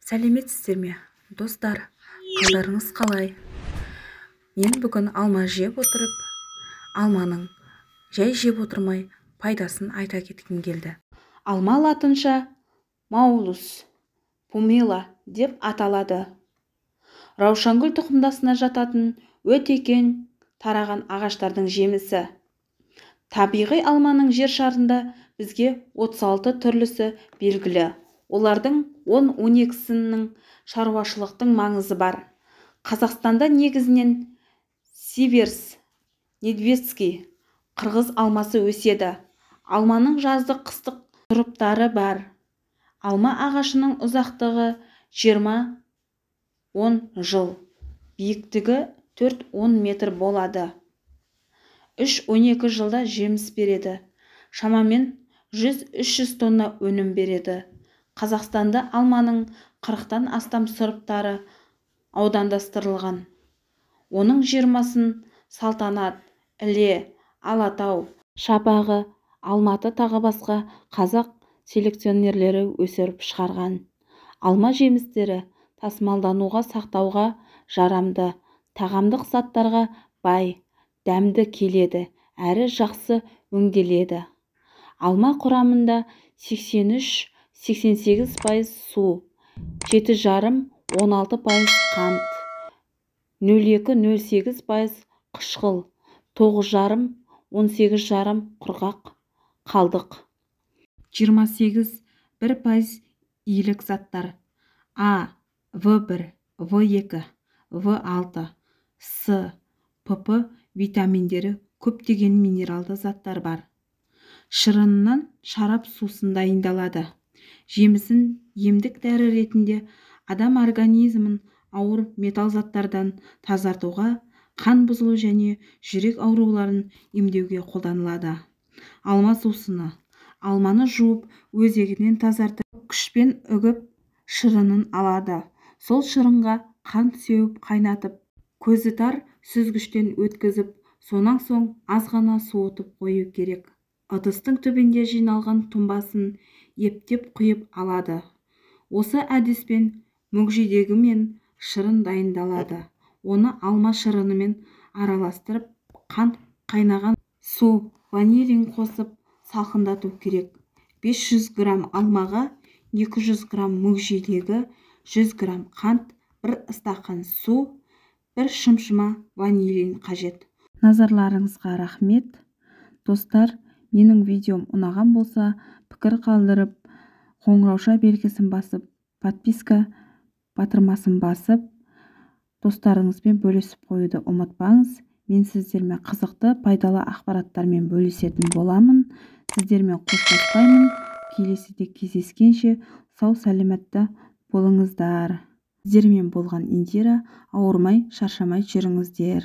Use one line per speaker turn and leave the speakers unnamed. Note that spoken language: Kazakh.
Сәлеметсіздер ме, достар? Қалдарыңыз қалай? Мен бүгін алма жеп отырып, алманың жай жеп отырмай пайдасын айта кеткім келді. Алма латынша маулус пумила деп аталады. Раушангүл тұқымдасына жататын өте кең тараған ағаштардың жемісі. Табиғи алманың жер шарында бізге 36 түрлісі белгілі. Олардың 10-12-сінің шаруашылықтың маңызы бар. Қазақстанда негізінен Сиверс, Недведский, қырғыз алмасы өседі. Алманың жаздық-қыстық сұрыптары бар. Алма ағашының ұзақтығы 20-10 жыл, биіктігі 4-10 метр болады. 3-12 жылда жеміс береді. Шамамен 100-300 тонна өнім береді. Қазақстанда алманың 40-тан астам сұрыптары аудандастырылған. Оның 20-сын Салтанат, Іле, Алатау, Шапағы, Алматы тағы басқа қазақ селекционерлері өсіріп шығарған. Алма жемістері тасымалдануға, сақтауға жарамды, тағамдық заттарға бай, дәмді келеді, әрі жақсы өңделеді. Алма құрамында 83-88% су, 7,5-16% қант, 0,2-0,8% қышқыл, 9,5-18,5% құрғақ қалдық, 28-1% илік заттар А, В1, В2, В6, С, ПП витаминдері, көптеген минералды заттар бар. Шырынынан шарап сусын дайындалады. Жемісін емдік дәрі ретінде адам организмін ауыр металл заттардан тазартуға, қан бұзылу және жүрек ауруларын емдеуге қолданылады. Алма сусыны. Алманы жуып, өзегінен тазартып, күшпен үгіп, шырынын алады. Сол шырынға қант сеуіп қайнатып, көзі тар сүзгіштен өткізіп, сонан соң аз ғана суытып қою керек. Ыдыстың түбінде жиналған тұнбасын ептеп құйып алады. Осы әдіспен мүгедегі мен шырын дайындалады. Оны алма шырынымен араластырып, қант, қайнаған су, ванилин қосып салқындату керек. 500 грамм алмаға 200 грамм мүгедегі, 100 грамм қант, 1 стақан су, 1 шымшыма ванилин қажет. Назарларыңызға рахмет. Достар, менің видеом ұнаған болса, пікір қалдырып, қоңырауша белгісін басып, подписка батырмасын басып, достарыңызбен бөлісіп қоюды ұмытпаңыз. Мен сіздермен қызықты, пайдалы ақпараттармен бөлісетін боламын. Сіздермен қоштаспаймын. Келесіде кездескенше сау сәлеметті болыңыздар. Сіздермен болған Индира. Ауырмай, шаршамай жүріңіздер.